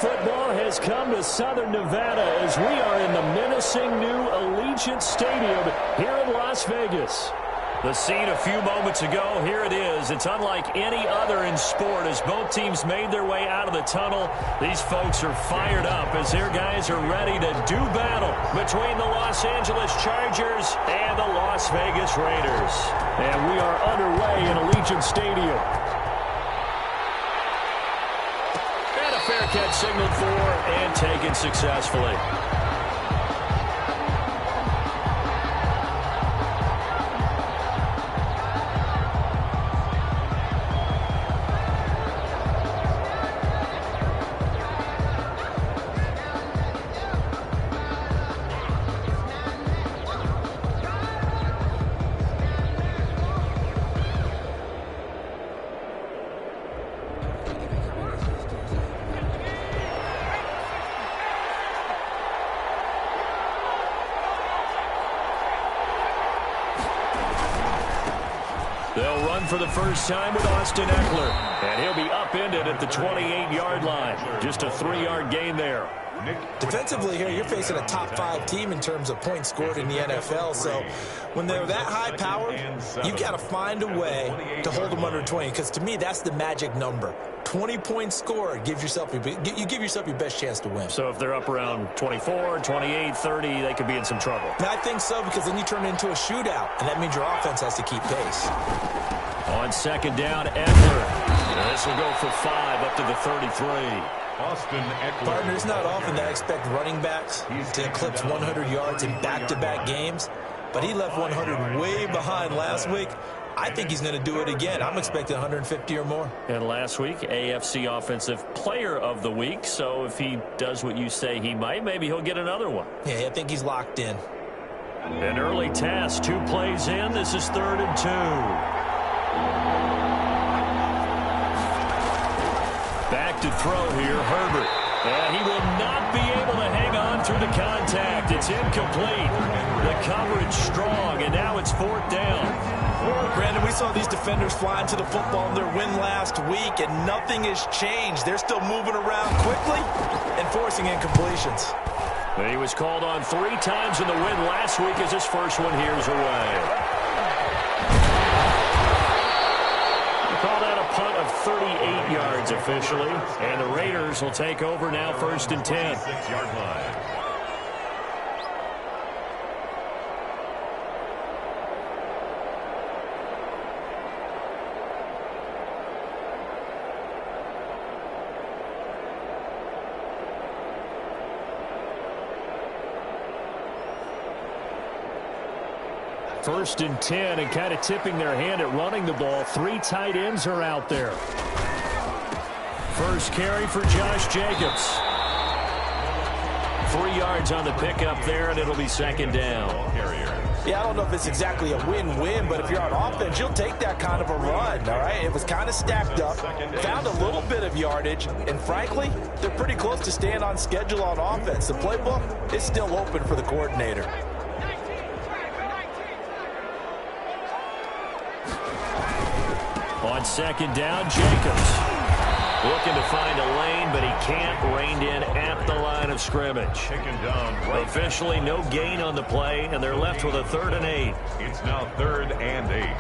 football has come to Southern Nevada as we are in the menacing new Allegiant Stadium here in Las Vegas. The scene a few moments ago, here it is. It's unlike any other in sport as both teams made their way out of the tunnel. These folks are fired up as their guys are ready to do battle between the Los Angeles Chargers and the Las Vegas Raiders. And we are underway in Allegiant Stadium. And a fair catch signaled for and taken successfully. They'll run for the first time with Austin Eckler, and he'll be upended at the 28-yard line. Just a 3-yard gain there. Defensively here, you're facing a top-5 team in terms of points scored in the NFL. So when they're that high-powered, you've got to find a way to hold them under 20. Because to me, that's the magic number. 20 points scored gives yourself you give yourself your best chance to win. So if they're up around 24, 28, 30, they could be in some trouble. And I think so, because then you turn it into a shootout, and that means your offense has to keep pace. On second down, Eckler. This will go for 5 up to the 33. Austin Eckler. Partner, it's not often that I expect running backs to eclipse 100 yards in back-to-back games, but he left 100 way behind last week. I think he's going to do it again. I'm expecting 150 or more. And last week, AFC Offensive Player of the Week. So if he does what you say he might, maybe he'll get another one. Yeah, I think he's locked in. An early task, 2 plays in. This is 3rd and 2. Back to throw here, Herbert. And he will not be able to hang on through the contact. It's incomplete. The coverage strong, and now it's 4th down. Brandon, we saw these defenders flying to the football in their win last week, and nothing has changed. They're still moving around quickly and forcing incompletions. But he was called on 3 times in the win last week as his first one here's away. Call that a punt of 38 yards officially. And the Raiders will take over now 1st and 10. 6-yard line. First and 10, and kind of tipping their hand at running the ball. 3 tight ends are out there. First carry for Josh Jacobs. 3 yards on the pickup there, and it'll be 2nd down. Yeah, I don't know if it's exactly a win-win, but if you're on offense, you'll take that kind of a run, all right? It was kind of stacked up, found a little bit of yardage, and frankly, they're pretty close to staying on schedule on offense. The playbook is still open for the coordinator. On 2nd down, Jacobs looking to find a lane, but he can't. Reined in at the line of scrimmage. Taken down right. Officially no gain on the play, and they're left with a 3rd and 8. It's now 3rd and 8.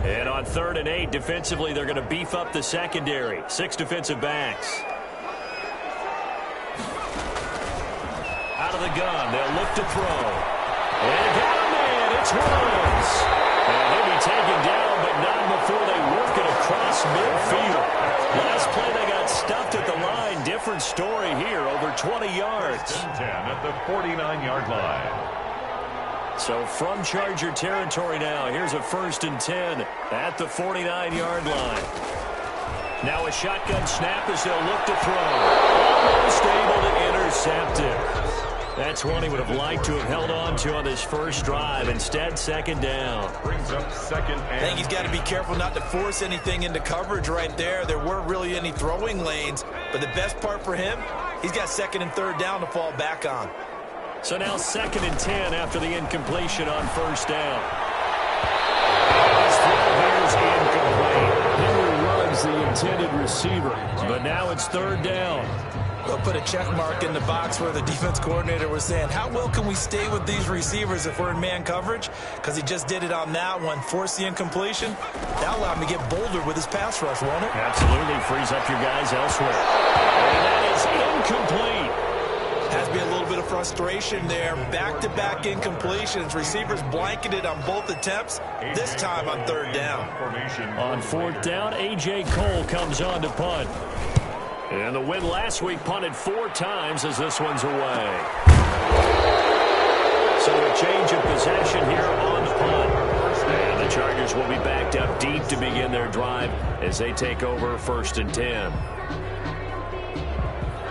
And on 3rd and 8, defensively, they're going to beef up the secondary. 6 defensive backs. Out of the gun, they'll look to throw. And got a man, it's Williams. And he'll be taken down, but not before they work it across midfield. Last play, they got stuffed at the line. Different story here, over 20 yards. 10 at the 49-yard line. So from Charger territory now, here's a 1st and 10 at the 49-yard line. Now a shotgun snap as they'll look to throw. Almost able to intercept it. That's one he would have liked to have held on to on this first drive. Instead, second down. Brings up second and I think he's got to be careful not to force anything into coverage right there. There weren't really any throwing lanes, but the best part for him, he's got second and third down to fall back on. So now second and 10 after the incompletion on first down. His throw here is incomplete. Henry runs the intended receiver, but now it's third down. They'll put a check mark in the box where the defense coordinator was saying, how well can we stay with these receivers if we're in man coverage? Because he just did it on that one, forced the incompletion. That'll allow him to get bolder with his pass rush, won't it? Absolutely, frees up your guys elsewhere. And that is incomplete. Has to be a little bit of frustration there. Back-to-back incompletions. Receivers blanketed on both attempts, this time on third down. On fourth down, A.J. Cole comes on to punt. And the win last week punted 4 times as this one's away. So a change of possession here on the punt. And the Chargers will be backed up deep to begin their drive as they take over first and 10.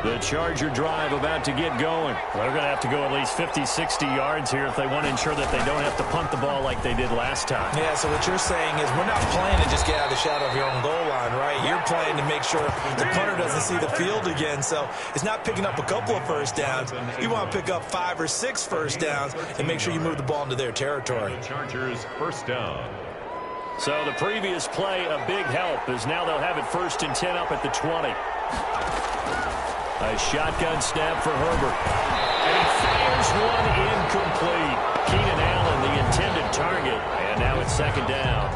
The Charger drive about to get going. They're going to have to go at least 50, 60 yards here if they want to ensure that they don't have to punt the ball like they did last time. Yeah, so what you're saying is we're not playing to just get out of the shadow of your own goal line, right? You're playing to make sure the punter doesn't see the field again. So it's not picking up a couple of first downs. You want to pick up 5 or 6 first downs and make sure you move the ball into their territory. Chargers first down. So the previous play, a big help, as now they'll have it first and 10 up at the 20. A shotgun snap for Herbert. And he fires one incomplete. Keenan Allen, the intended target. And now it's second down.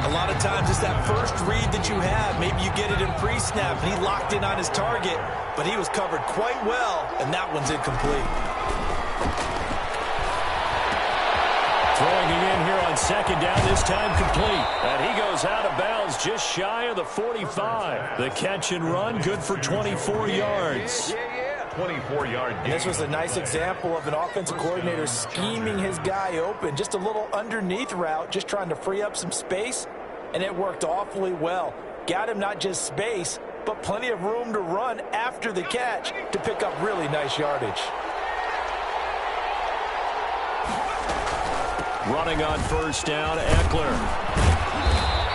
A lot of times it's that first read that you have. Maybe you get it in pre-snap, and he locked in on his target, but he was covered quite well, and that one's incomplete. Throwing again here on second down, this time complete. And he goes out of bounds just shy of the 45. The catch and run, good for 24 yards. 24-yard gain. And this was a nice example of an offensive coordinator scheming his guy open. Just a little underneath route, just trying to free up some space, and it worked awfully well. Got him not just space, but plenty of room to run after the catch to pick up really nice yardage. Running on first down, Eckler.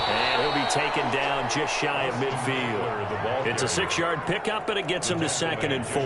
And he'll be taken down just shy of midfield. It's a 6-yard pickup, and it gets him to second and 4.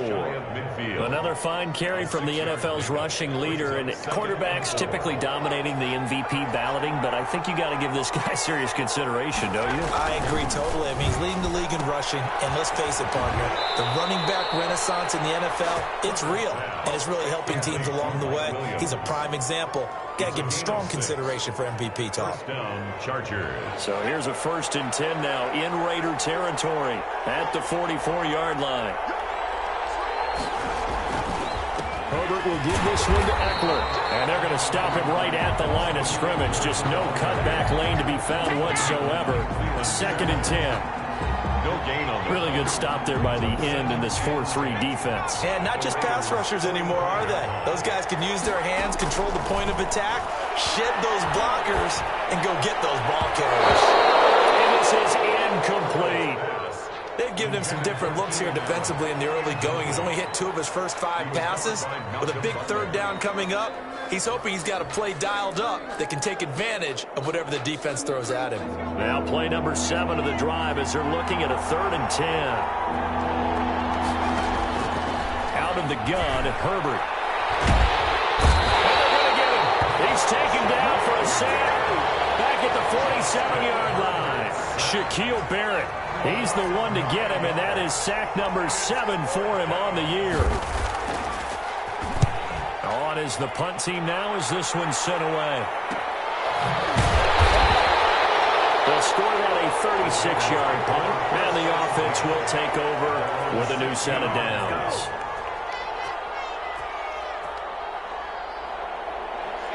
Another fine carry from the NFL's rushing leader, and quarterbacks typically dominating the MVP balloting, but I think you got to give this guy serious consideration, don't you? I agree totally. I mean, he's leading the league in rushing, and let's face it, partner, the running back renaissance in the NFL, it's real, and it's really helping teams along the way. He's a prime example. Got to give him strong consideration for MVP talk. First down, Chargers. So here's a first and 10 now in Raider territory at the 44-yard line. Herbert will give this one to Eckler. And they're going to stop him right at the line of scrimmage. Just no cutback lane to be found whatsoever. Second and 10. No gain on the Really good stop there by the end in this 4-3 defense. And not just pass rushers anymore, are they? Those guys can use their hands, control the point of attack, shed those blockers, and go get those ball carriers. And this is incomplete. They've given him some different looks here defensively in the early going. He's only hit 2 of his first 5 passes. With a big third down coming up, he's hoping he's got a play dialed up that can take advantage of whatever the defense throws at him. Now play number 7 of the drive as they're looking at a 3rd and 10. Out of the gun, Herbert. And they're going to get him. He's taken down for a sack back at the 47-yard line. Shaquille Barrett. He's the one to get him, and that is sack number 7 for him on the year. On is the punt team now as this one's sent away. They'll score that a 36-yard punt, and the offense will take over with a new set of downs.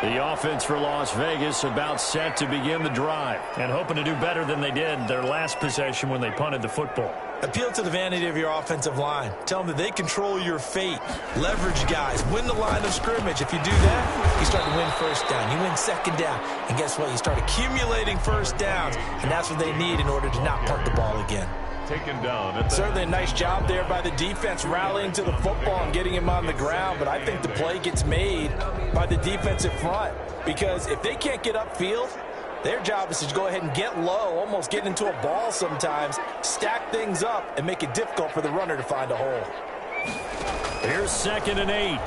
The offense for Las Vegas about set to begin the drive and hoping to do better than they did their last possession when they punted the football. Appeal to the vanity of your offensive line. Tell them that they control your fate. Leverage guys. Win the line of scrimmage. If you do that, you start to win first down. You win second down. And guess what? You start accumulating first downs. And that's what they need in order to not punt the ball again. taken down at the... Certainly a nice job there by the defense rallying to the football and getting him on the ground, but I think the play gets made by the defensive front because if they can't get upfield, their job is to go ahead and get low, almost get into a ball sometimes, stack things up, and make it difficult for the runner to find a hole. Here's 2nd and 8.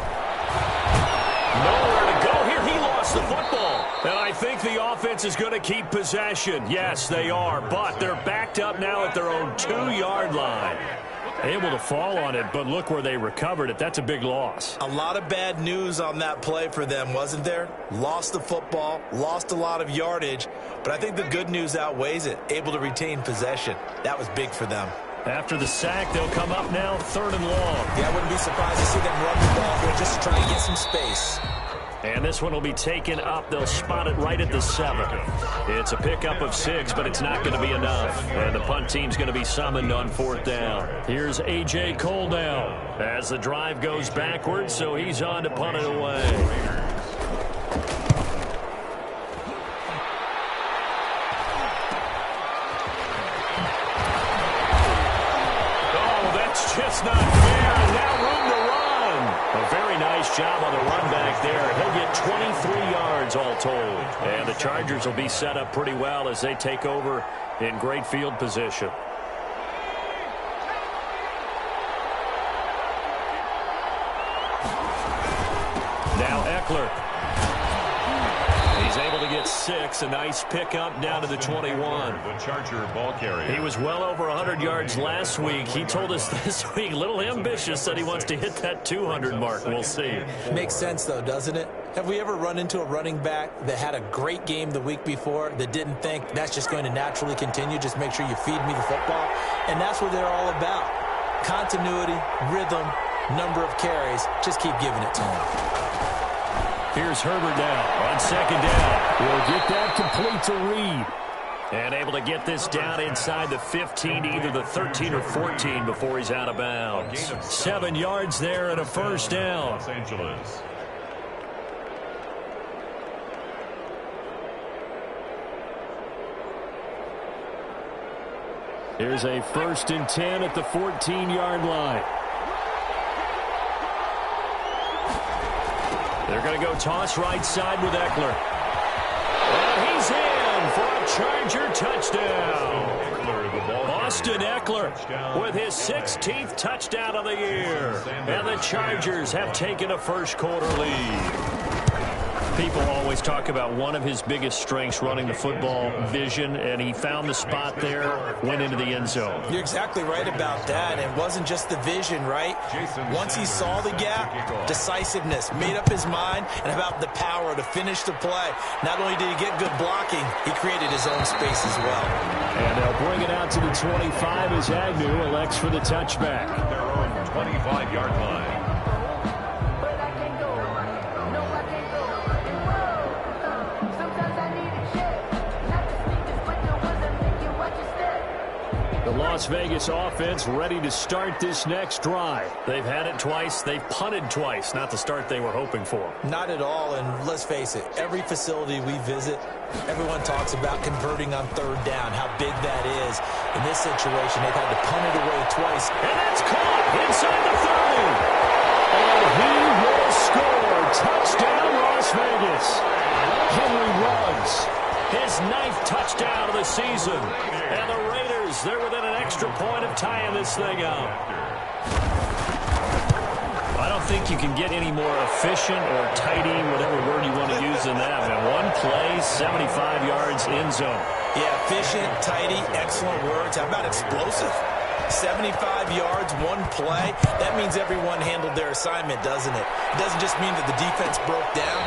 Nowhere to go here. He lost the football. And I think the offense is going to keep possession. Yes, they are, but they're backed up now at their own 2-yard line. Able to fall on it, but look where they recovered it. That's a big loss. A lot of bad news on that play for them, wasn't there? Lost the football, lost a lot of yardage, but I think the good news outweighs it. Able to retain possession. That was big for them. After the sack, they'll come up now 3rd and long. Yeah, I wouldn't be surprised to see them run the ball here just to try to get some space. And this one will be taken up. They'll spot it right at the 7. It's a pickup of 6, but it's not going to be enough. And the punt team's going to be summoned on 4th down. Here's A.J. Cole now as the drive goes backwards, so he's on to punt it away. Just not fair, and now room to run. A very nice job on the run back there. He'll get 23 yards all told. And the Chargers will be set up pretty well as they take over in great field position. Now Eckler. He's able to get 6. A nice pickup down to the 21. The Charger ball carrier. He was well over 100 yards last week. He told us this week, a little ambitious, that he wants to hit that 200 mark. We'll see. Makes sense, though, doesn't it? Have we ever run into a running back that had a great game the week before that didn't think that's just going to naturally continue? Just make sure you feed me the football. And that's what they're all about. Continuity, rhythm, number of carries. Just keep giving it to him. Here's Herbert now on 2nd down. We'll get that complete to Reed. And able to get this down inside the 15, either the 13 or 14 before he's out of bounds. 7 yards there and a 1st down. Los Angeles. Here's a 1st and 10 at the 14-yard line. They're going to go toss right side with Eckler. And he's in for a Charger touchdown. Austin Eckler with his 16th touchdown of the year. And the Chargers have taken a first-quarter lead. People always talk about one of his biggest strengths running the football, vision, and he found the spot there, went into the end zone. You're exactly right about that. It wasn't just the vision, right? Once he saw the gap, decisiveness, made up his mind, and about the power to finish the play. Not only did he get good blocking, he created his own space as well. And they'll bring it out to the 25 as Agnew elects for the touchback. Their own 25-yard line. Las Vegas offense ready to start this next drive. They've had it twice. They've punted twice. Not the start they were hoping for. Not at all, and let's face it, every facility we visit, everyone talks about converting on 3rd down, how big that is. In this situation, they've had to punt it away twice. And that's caught inside the 30. And he will score. Touchdown, Las Vegas. Henry Ruggs, his 9th touchdown of the season. And the Raiders, they're within an extra point of tying this thing up. I don't think you can get any more efficient or tidy, whatever word you want to use in that. Man, one play, 75 yards, end zone. Yeah, efficient, tidy, excellent words. How about explosive? 75 yards, one play. That means everyone handled their assignment, doesn't it? It doesn't just mean that the defense broke down.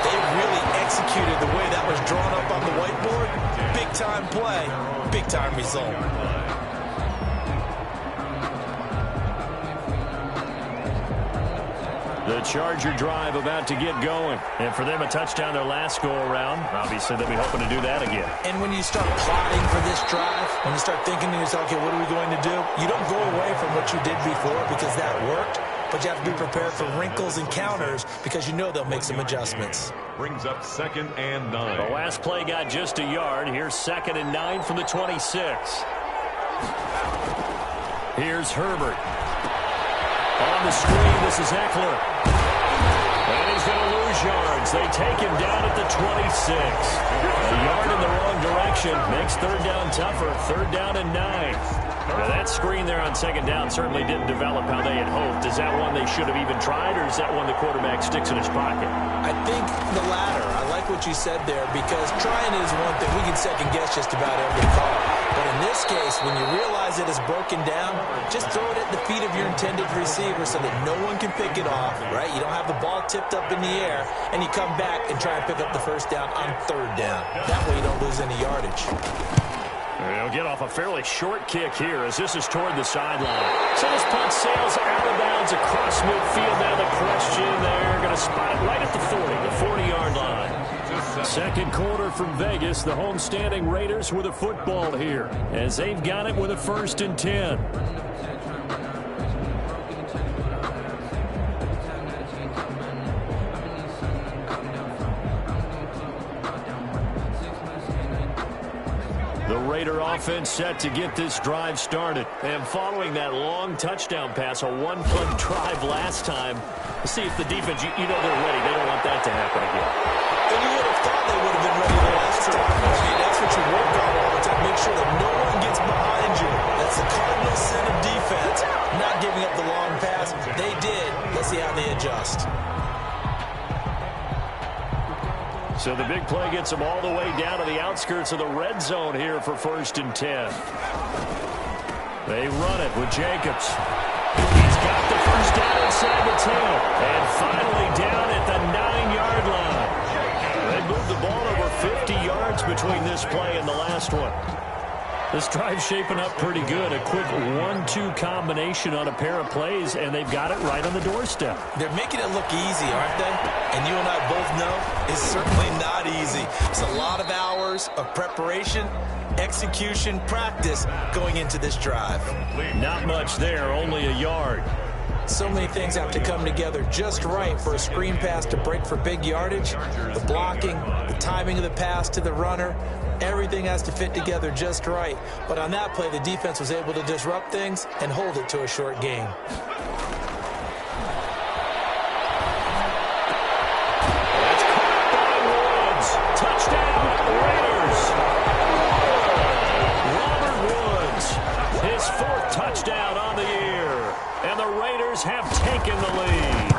They really executed the way that was drawn up on the whiteboard. Big-time play, big-time result. The Charger drive about to get going. And for them, a touchdown their last go-around. Obviously, they'll be hoping to do that again. And when you start plotting for this drive, when you start thinking to yourself, okay, what are we going to do? You don't go away from what you did before because that worked, but you have to be prepared for wrinkles and counters because you know they'll make some adjustments. Brings up 2nd and 9. The last play got just a yard. Here's 2nd and 9 from the 26. Here's Herbert. On the screen, this is Eckler. And he's going to lose yards. They take him down at the 26. A yard in the wrong direction makes third down tougher. Third down and 9. Now, that screen there on second down certainly didn't develop how they had hoped. Is that one they should have even tried, or is that one the quarterback sticks in his pocket? I think the latter. I like what you said there, because trying is one thing. We can second-guess just about every call. But in this case, when you realize it is broken down, just throw it at the feet of your intended receiver so that no one can pick it off, right? You don't have the ball tipped up in the air, and you come back and try and pick up the first down on third down. That way you don't lose any yardage. They'll get off a fairly short kick here as this is toward the sideline. So this punt sails out of bounds across midfield. Now the question, they're going to spot it right at the 40, the 40-yard line. Second quarter from Vegas. The home-standing Raiders with a football here as they've got it with a 1st and 10. The Raider offense set to get this drive started. And following that long touchdown pass, a one-punt drive last time, let's see if the defense, you know they're ready. They don't want that to happen again. And you would have thought they would have been ready the last time. I mean, that's what you work on all the time. Make sure that no one gets behind you. That's the cardinal sin of defense, not giving up the long pass. They did. Let's see how they adjust. So the big play gets them all the way down to the outskirts of the red zone here for 1st and 10. They run it with Jacobs. He's got the first down inside the 10. And finally down at the 9-yard line. They moved the ball over 50 yards between this play and the last one. This drive's shaping up pretty good. A quick 1-2 combination on a pair of plays, and they've got it right on the doorstep. They're making it look easy, aren't they? And you and I both know it's certainly not easy. It's a lot of hours of preparation, execution, practice going into this drive. Not much there, only a yard. So many things have to come together just right for a screen pass to break for big yardage. The blocking, the timing of the pass to the runner, everything has to fit together just right. But on that play, the defense was able to disrupt things and hold it to a short gain. That's caught by Woods. Touchdown, Raiders. Robert Woods, his 4th touchdown on the year. And the Raiders have taken the lead.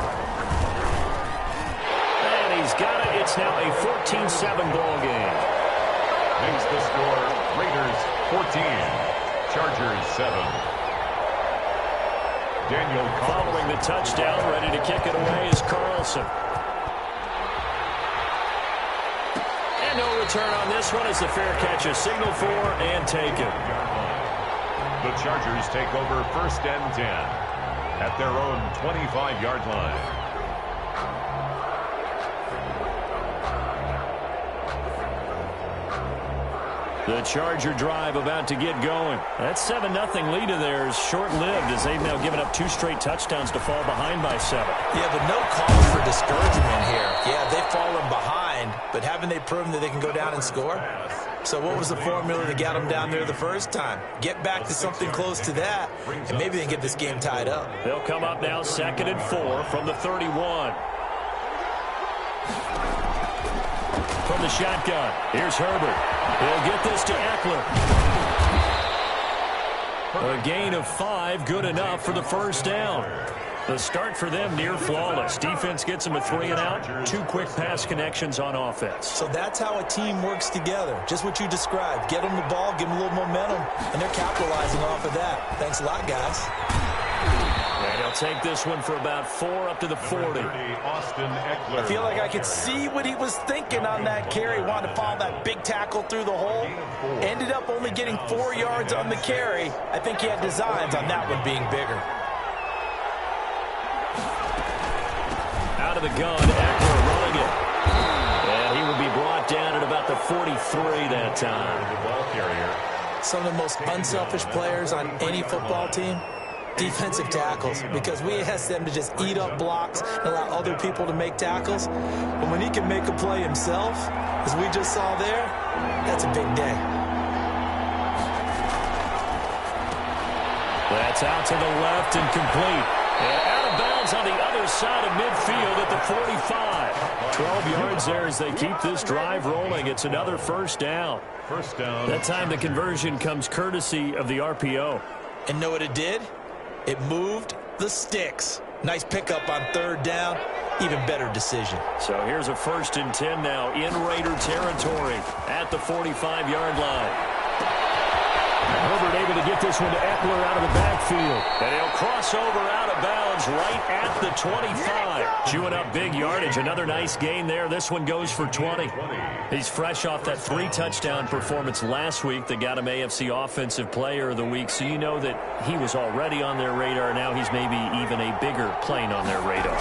And he's got it. It's now a 14-7 ball game. Makes the score Raiders 14, Chargers 7. Daniel following the touchdown, ready to kick it away is Carlson. And no return on this one as the fair catch is signaled for and taken. The Chargers take over 1st and 10 at their own 25-yard line. The Charger drive about to get going. That 7-0 lead of theirs short-lived as they've now given up 2 straight touchdowns to fall behind by 7. Yeah, but no cause for discouragement here. Yeah, they've fallen behind, but haven't they proven that they can go down and score? So what was the formula that got them down there the first time? Get back to something close to that, and maybe they can get this game tied up. They'll come up now 2nd and 4 from the 31. From the shotgun, here's Herbert. He'll get this to Eckler. A gain of 5, good enough for the first down. The start for them near flawless. Defense gets them a 3 and out. 2 quick pass connections on offense. So that's how a team works together. Just what you described. Get them the ball, give them a little momentum, and they're capitalizing off of that. Thanks a lot, guys. And he'll take this one for about 4 up to the 40. I feel like I could see what he was thinking on that carry. Wanted to follow that big tackle through the hole. Ended up only getting 4 yards on the carry. I think he had designs on that one being bigger. Out of the gun, Eckler running it. And he will be brought down at about the 43 that time. The ball carrier. Some of the most unselfish players on any football team, defensive tackles, because we ask them to just eat up blocks and allow other people to make tackles. But when he can make a play himself, as we just saw there, that's a big day. That's out to the left and complete. And out of bounds on the other side of midfield at the 45. 12 yards there as they keep this drive rolling. It's another first down. First down. That time the conversion comes courtesy of the RPO. And know what it did? It moved the sticks. Nice pickup on third down. Even better decision. So here's a 1st and 10 now in Raider territory at the 45-yard line. Herbert able to get this one to Eckler out of the backfield. And he'll cross over out of bounds right at the 25. Chewing up big yardage. Another nice gain there. This one goes for 20. He's fresh off that 3-touchdown performance last week that got him AFC Offensive Player of the Week. So you know that he was already on their radar. Now he's maybe even a bigger plane on their radar.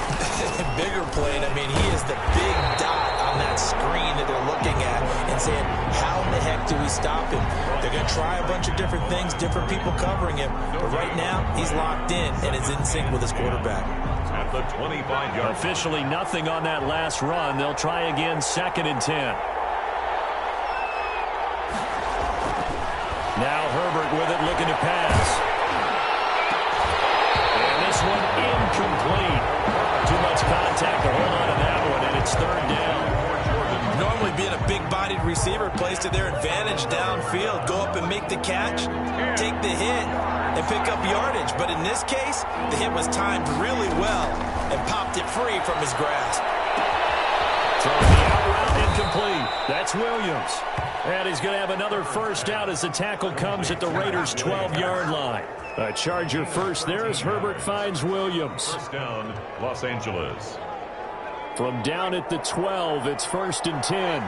Bigger plane. I mean, he is the big dot on that screen that they're looking at and saying, how in the heck do we stop him? They're going to try a bunch of different things, different people covering him. But right now, he's locked in and is in sync with his quarterback. At the 25-yard. Officially nothing on that last run. They'll try again 2nd and 10. Now Herbert with it looking to pass. And this one incomplete. Too much contact to hold on to that one, and it's 3rd down. Normally being a big-bodied receiver plays to their advantage downfield. Go up and make the catch, take the hit, and pick up yardage. But in this case, the hit was timed really well and popped it free from his grasp. Throwing the out route incomplete. That's Williams. And he's going to have another first down as the tackle comes at the Raiders' 12-yard line. A Charger first there as Herbert finds Williams. First down, Los Angeles. From down at the 12, it's 1st and 10.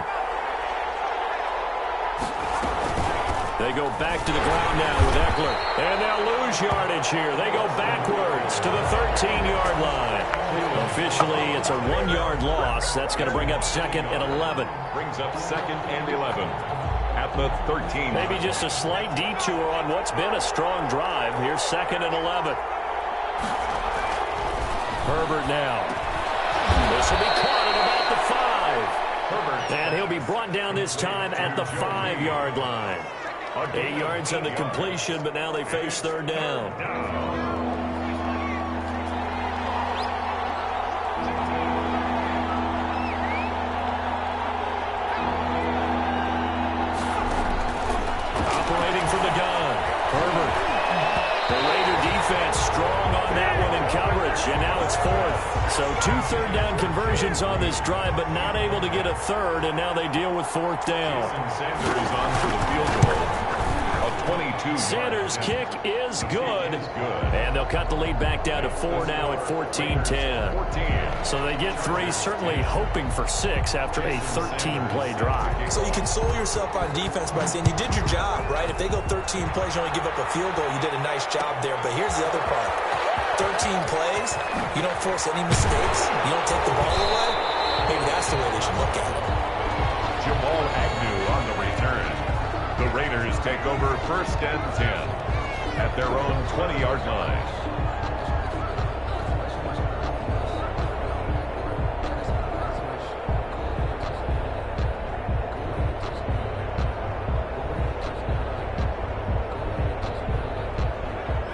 They go back to the ground now with Eckler. And they'll lose yardage here. They go backwards to the 13-yard line. Officially, it's a 1-yard loss. That's going to bring up 2nd and 11. Brings up 2nd and 11 at the 13. Maybe just a slight detour on what's been a strong drive. Here's 2nd and 11. Herbert now. This will be caught at about the 5. Herbert. And he'll be brought down this time at the 5-yard line. 8 yards on the completion, but now they face 3rd down. Operating from the gun, Herbert. The Raider defense strong on that one in coverage, and now it's 4th. So 2 third-down conversions on this drive, but not able to get a 3rd, and now they deal with 4th down. Sanders on for the field goal. 22. Sanders' kick is good. And they'll cut the lead back down to 4 now at 14-10. So they get 3, certainly hoping for 6 after a 13-play drive. So you console yourself on defense by saying you did your job, right? If they go 13 plays, you only give up a field goal, you did a nice job there. But here's the other part. 13 plays, you don't force any mistakes, you don't take the ball away. Maybe that's the way they should look at it. Jamal Agnew on the return. The Raiders take over 1st and 10 at their own 20-yard line.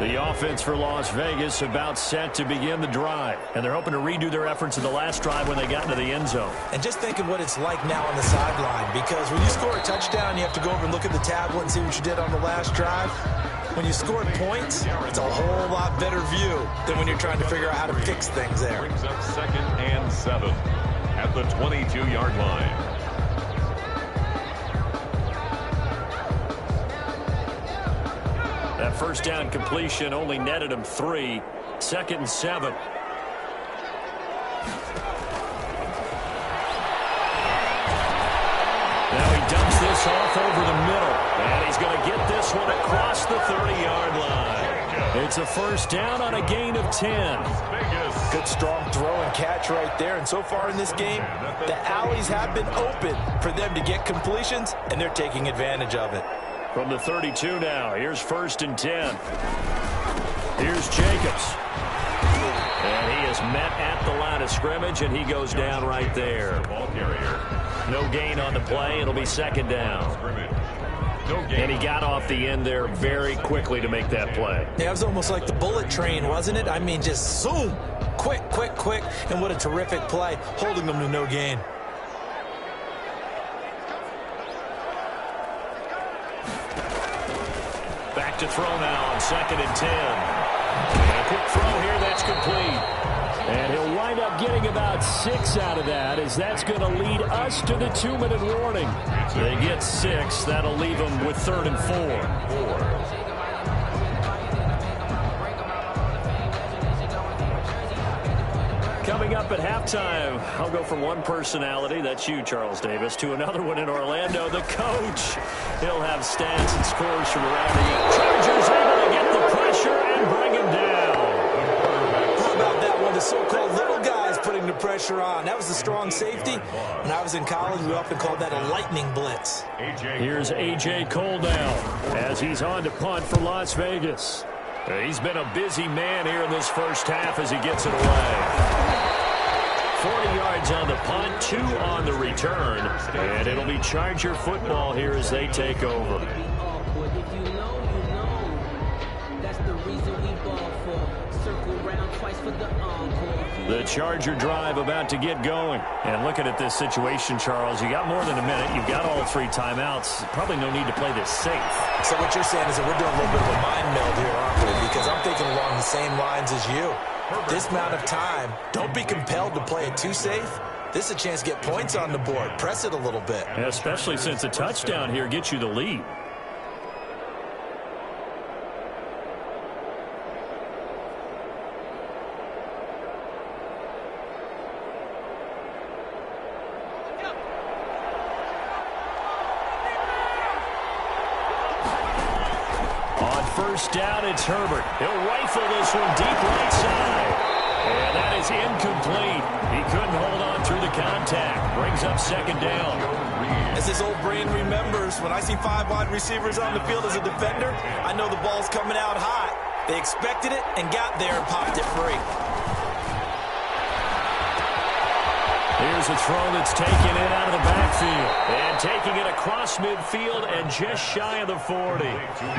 The offense for Las Vegas about set to begin the drive. And they're hoping to redo their efforts in the last drive when they got into the end zone. And just think of what it's like now on the sideline, because when you score a touchdown, you have to go over and look at the tablet and see what you did on the last drive. When you scored points, it's a whole lot better view than when you're trying to figure out how to fix things there. Brings up 2nd and 7 at the 22-yard line. That first down completion only netted him 3. 2nd and 7. Now he dumps this off over the middle. And he's going to get this one across the 30-yard line. It's a first down on a gain of 10. Good strong throw and catch right there. And so far in this game, the alleys have been open for them to get completions, and they're taking advantage of it. From the 32 now, here's 1st and 10. Here's Jacobs. And he is met at the line of scrimmage, and he goes down right there. No gain on the play. It'll be 2nd down. No gain. And he got off the end there very quickly to make that play. Yeah, it was almost like the bullet train, wasn't it? I mean, just zoom. Quick, quick, quick. And what a terrific play, holding them to no gain. Back to throw now on 2nd and 10. And a quick throw here, that's complete. And he'll wind up getting about 6 out of that, as that's going to lead us to the 2-minute warning. They get 6. That'll leave them with 3rd and 4. Coming up at halftime, I'll go from one personality, that's you, Charles Davis, to another one in Orlando, the coach. He'll have stats and scores from around the Chargers able to get the pressure and bring him down. How about that one? The so-called little guys putting the pressure on. That was the strong safety. When I was in college, we often called that a lightning blitz. Here's A.J. Cole now as he's on to punt for Las Vegas. He's been a busy man here in this first half as he gets it away. 40 yards on the punt, 2 on the return, and it'll be Charger football here as they take over. The Charger drive about to get going. And looking at this situation, Charles, you got more than a minute. You've got all 3 timeouts. Probably no need to play this safe. So what you're saying is that we're doing a little bit of a mind meld here, aren't we? Because I'm thinking along the same lines as you. This amount of time, don't be compelled to play it too safe. This is a chance to get points on the board. Press it a little bit. Especially since a touchdown here gets you the lead. First down, it's Herbert. He'll rifle this one deep right side. And that is incomplete. He couldn't hold on through the contact. Brings up 2nd down. As this old brain remembers, when I see 5 wide receivers on the field as a defender, I know the ball's coming out hot. They expected it and got there and popped it free. Here's a throw that's taken in out of the backfield. And taking it across midfield and just shy of the 40.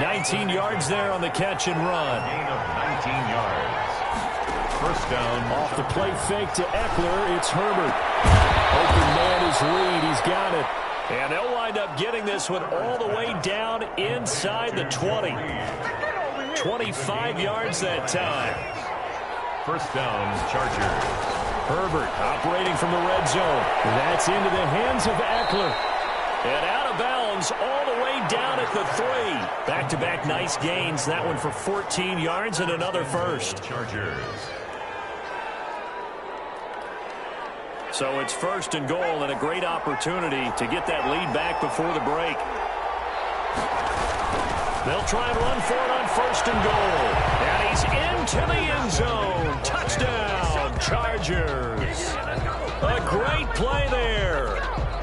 19 yards there on the catch and run. Gain of 19 yards. First down. Off the play fake to Eckler, it's Herbert. Open man is Reed, he's got it. And they'll wind up getting this one all the way down inside the 20. 25 yards that time. First down, Chargers. Herbert operating from the red zone. That's into the hands of Eckler. And out of bounds all the way down at the 3. Back-to-back nice gains. That one for 14 yards and another first. Chargers. So it's 1st and goal and a great opportunity to get that lead back before the break. They'll try and run for it on 1st and goal. And he's into the end zone. Touchdown, Chargers. A great play there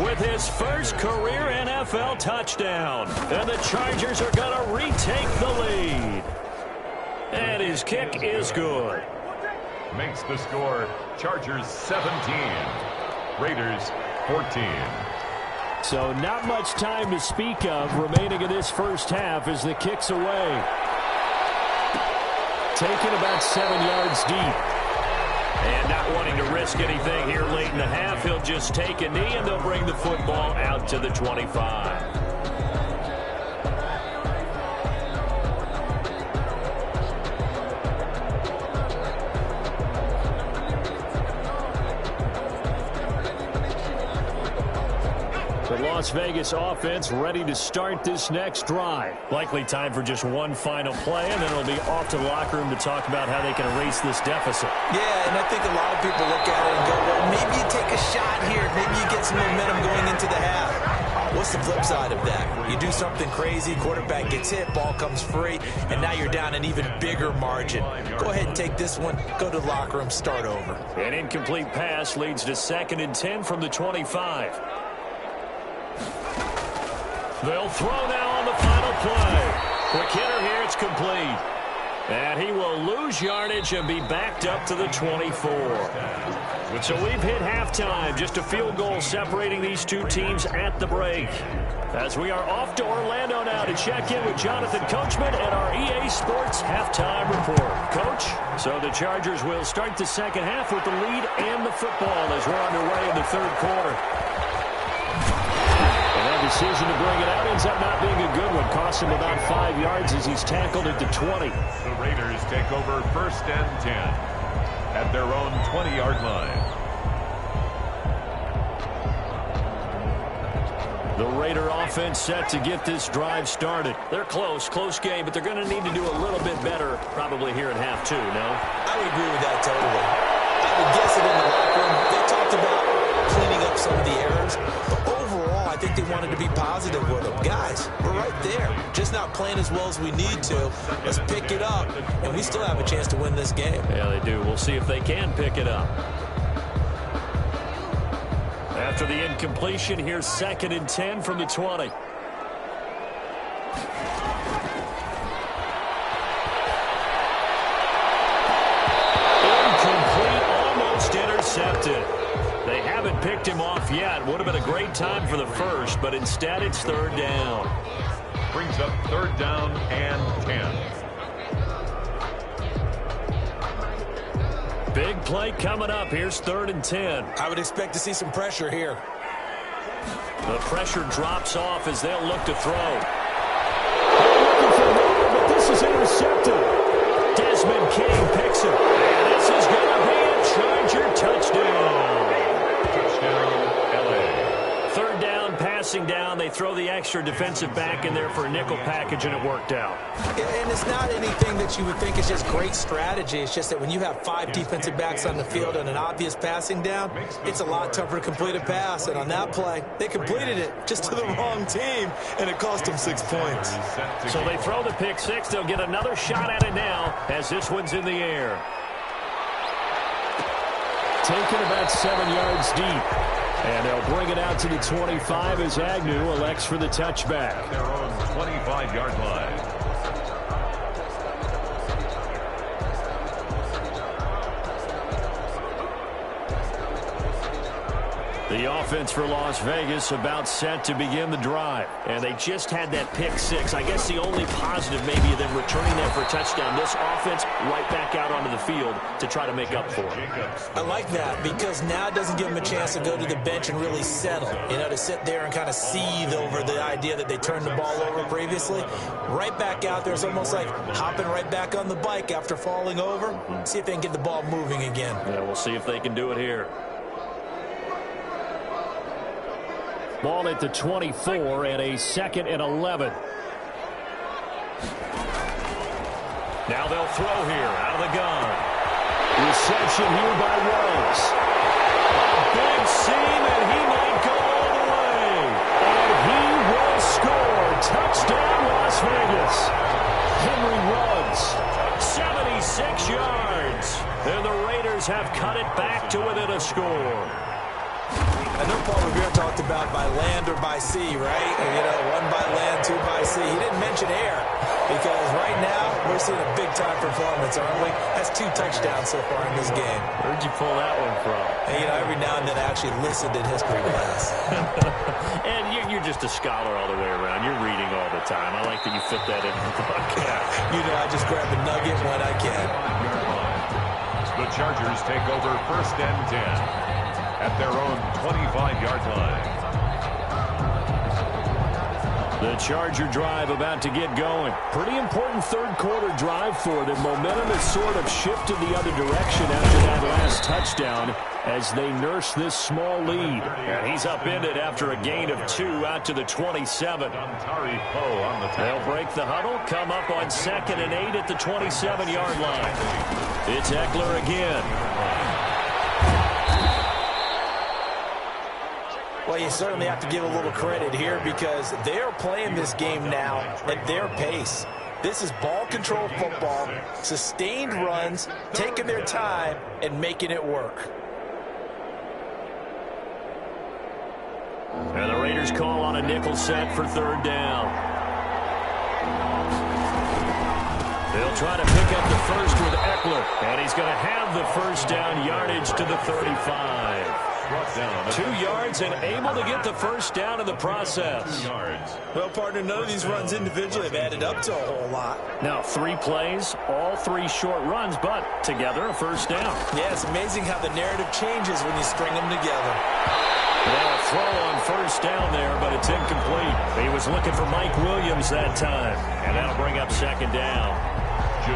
with his first career NFL touchdown. And the Chargers are going to retake the lead. And his kick is good. Makes the score Chargers 17. Raiders 14. So not much time to speak of remaining in this first half as the kick's away. Taken about 7 yards deep. And not wanting to risk anything here late in the half, he'll just take a knee and they'll bring the football out to the 25. The Las Vegas offense ready to start this next drive. Likely time for just one final play, and then it'll be off to the locker room to talk about how they can erase this deficit. Yeah, and I think a lot of people look at it and go, well, maybe you take a shot here. Maybe you get some momentum going into the half. What's the flip side of that? You do something crazy, quarterback gets hit, ball comes free, and now you're down an even bigger margin. Go ahead and take this one, go to the locker room, start over. An incomplete pass leads to 2nd and 10 from the 25. They'll throw now on the final play. Quick hitter here, it's complete. And he will lose yardage and be backed up to the 24. So we've hit halftime. Just a field goal separating these two teams at the break. As we are off to Orlando now to check in with Jonathan Coachman and our EA Sports halftime report. Coach, so the Chargers will start the second half with the lead and the football as we're underway in the third quarter. And that decision to bring it out ends up not being a good one. Cost him about 5 yards as he's tackled at the 20. The Raiders take over 1st and 10 at their own 20-yard line. The Raider offense set to get this drive started. They're close game, but they're going to need to do a little bit better probably here in half two, no? I would agree with that totally. I would guess it in the locker room. They talked about cleaning up some of the errors, but overall, I think they wanted to be positive with them. Guys, we're right there. Just not playing as well as we need to. Let's pick it up, and we still have a chance to win this game. Yeah, they do. We'll see if they can pick it up. After the incompletion, here's 2nd and 10 from the 20. Incomplete, almost intercepted. They haven't picked him off yet. Would have been a great time for the first, but instead it's 3rd down. Brings up 3rd down and 10. Big play coming up. Here's 3rd and 10. I would expect to see some pressure here. The pressure drops off as they'll look to throw. They're looking for more, but this is intercepted. Desmond King picks it. And this is going to be a Charger touchdown. Touchdown, LA. 3rd down, passing down. They throw the extra defensive back in there for a nickel package, and it worked out. And it's not anything that you would think is just great strategy. It's just that when you have 5 defensive backs on the field and an obvious passing down, it's a lot tougher to complete a pass. And on that play, they completed it just to the wrong team, and it cost them 6 points. So they throw the pick six. They'll get another shot at it now as this one's in the air. Taken about 7 yards deep. And they'll bring it out to the 25 as Agnew elects for the touchback. Their own 25-yard line. The offense for Las Vegas about set to begin the drive. And they just had that pick six. I guess the only positive maybe of them returning that for a touchdown. This offense right back out onto the field to try to make up for it. I like that because now it doesn't give them a chance to go to the bench and really settle. You know, to sit there and kind of seethe over the idea that they turned the ball over previously. Right back out there. It's almost like hopping right back on the bike after falling over. See if they can get the ball moving again. Yeah, we'll see if they can do it here. Ball at the 24 and a 2nd and 11. Now they'll throw here out of the gun. Reception here by Rose. Big seam, and he might go all the way. And he will score. Touchdown, Las Vegas. Henry Ruggs, 76 yards. And the Raiders have cut it back to within a score. I know Paul Revere talked about by land or by sea, right? You know, 1 by land, 2 by sea. He didn't mention air because right now we're seeing a big-time performance, aren't we? That's 2 touchdowns so far in this game. Where'd you pull that one from? And, you know, every now and then I actually listened in history class. And you're just a scholar all the way around. You're reading all the time. I like that you fit that in the book. You know, I just grab a nugget when I can. The Chargers take over 1st and 10. At their own 25-yard line. The Charger drive about to get going. Pretty important third quarter drive for them. Momentum has sort of shifted the other direction after that last touchdown as they nurse this small lead. And he's upended after a gain of 2 out to the 27. They'll break the huddle, come up on 2nd and 8 at the 27-yard line. It's Eckler again. Well, you certainly have to give a little credit here because they're playing this game now at their pace. This is ball control football, sustained runs, taking their time, and making it work. And the Raiders call on a nickel set for 3rd down. They'll try to pick up the first with Eckler, and he's going to have the first down yardage to the 35. brought down. 2 yards and able to get the first down in the process. 2 yards. Well, partner, none of these runs individually have added up to a whole lot. Now 3 plays, all 3 short runs, but together a first down. Yeah, it's amazing how the narrative changes when you string them together. Now a throw on first down there, but it's incomplete. He was looking for Mike Williams that time, and that'll bring up second down.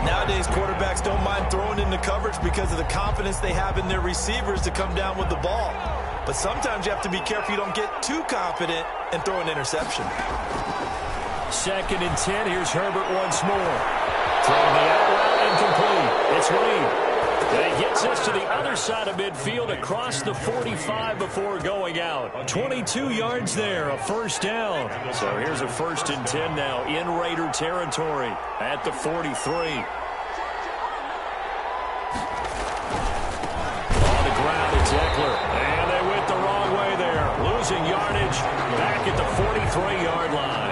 Nowadays, quarterbacks don't mind throwing into coverage because of the confidence they have in their receivers to come down with the ball. But sometimes you have to be careful you don't get too confident and throw an interception. 2nd and 10. Here's Herbert once more. Throwing the out route, incomplete. It's Reed. And he gets us to the other side of midfield across the 45 before going out. 22 yards there, a first down. So here's a 1st and 10 now in Raider territory at the 43. On the ground, it's Eckler. And they went the wrong way there. Losing yardage back at the 43-yard line.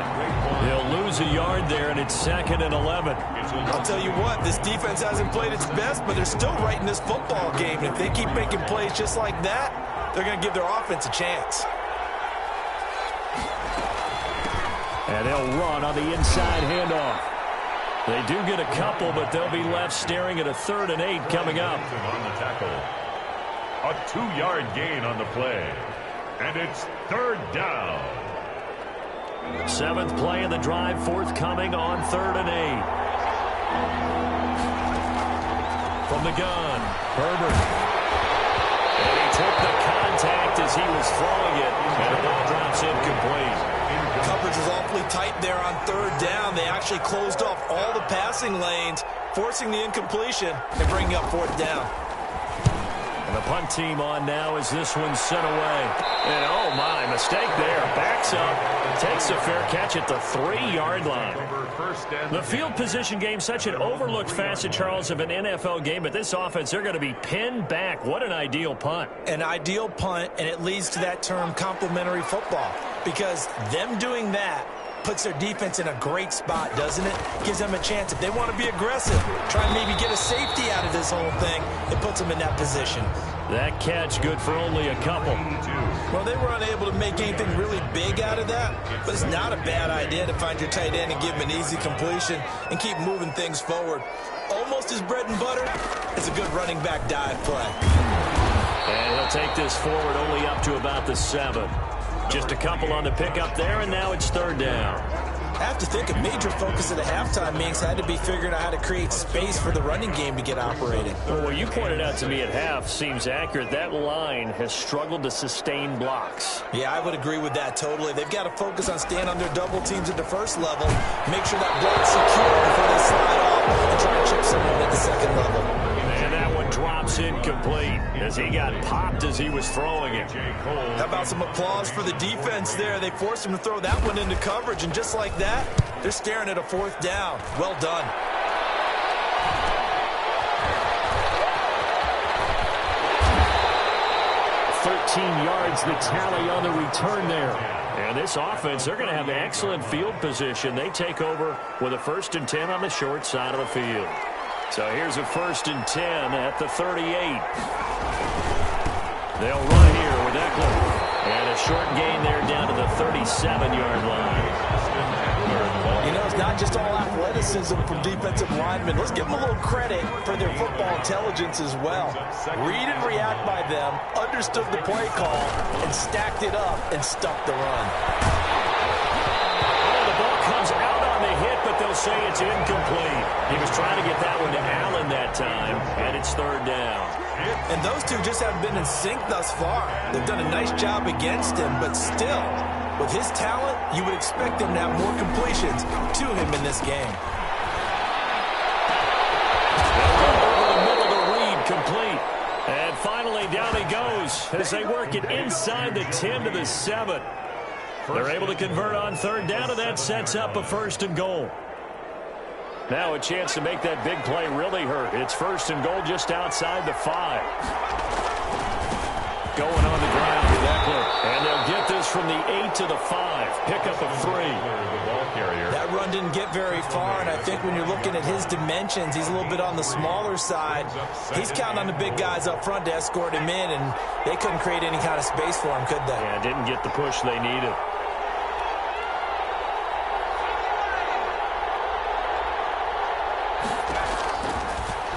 They'll lose a yard there, and it's 2nd and 11. I'll tell you what, this defense hasn't played its best, but they're still right in this football game. And if they keep making plays just like that, they're going to give their offense a chance. And they'll run on the inside handoff. They do get a couple, but they'll be left staring at a 3rd and 8 coming up. On the tackle. A 2-yard gain on the play. And it's 3rd down. 7th play of the drive, forthcoming on 3rd and 8. From the gun, Herbert. And he took the contact as he was throwing it, and the ball drops incomplete. Coverage was awfully tight there on 3rd down. They actually closed off all the passing lanes, forcing the incompletion and bringing up 4th down. And the punt team on now as this one's sent away. And oh my, mistake there. Backs up, takes a fair catch at the 3-yard line. The field position game, such an overlooked facet, Charles, of an NFL game. But this offense, they're going to be pinned back. What an ideal punt. An ideal punt, and it leads to that term complementary football. Because them doing that puts their defense in a great spot, doesn't it? Gives them a chance. If they want to be aggressive, try and maybe get a safety out of this whole thing, it puts them in that position. That catch good for only a couple. Well, they were unable to make anything really big out of that, but it's not a bad idea to find your tight end and give him an easy completion and keep moving things forward. Almost his bread and butter is a good running back dive play. And he'll take this forward only up to about the 7. Just a couple on the pickup there, and now it's 3rd down. I have to think a major focus of the halftime meetings had to be figuring out how to create space for the running game to get operating. Well, what you pointed out to me at half seems accurate. That line has struggled to sustain blocks. Yeah, I would agree with that totally. They've got to focus on staying on their double teams at the first level, make sure that block's secure before they slide off and try to chip someone at the second level. And that one drops incomplete as he got popped as he was throwing it. How about some applause for the defense there? They forced him to throw that one into coverage, and just like that, they're staring at a 4th down. Well done. Yards the tally on the return there. And this offense, they're going to have excellent field position. They take over with a 1st and 10 on the short side of the field. So here's a 1st and 10 at the 38. They'll run here with Eckler. And a short gain there down to the 37-yard line. You know, it's not just all athleticism from defensive linemen. Let's give them a little credit for their football intelligence as well. Read and react by them, understood the play call, and stacked it up and stuck the run. Oh, the ball comes out on the hit, but they'll say it's incomplete. He was trying to get that one to Allen that time, and it's 3rd down. And those two just haven't been in sync thus far. They've done a nice job against him, but still, with his talent, you would expect them to have more completions to him in this game. Over the middle to Reed, complete. And finally, down he goes as they work it inside the 10 to the 7. They're able to convert on 3rd down, and that sets up a 1st and goal. Now a chance to make that big play really hurt. It's 1st and goal just outside the 5. Going on the ground. Eckler, and they'll get this from the 8 to the 5. Pick up a 3. That run didn't get very far, and I think when you're looking at his dimensions, he's a little bit on the smaller side. He's counting on the big guys up front to escort him in, and they couldn't create any kind of space for him, could they? Yeah, didn't get the push they needed.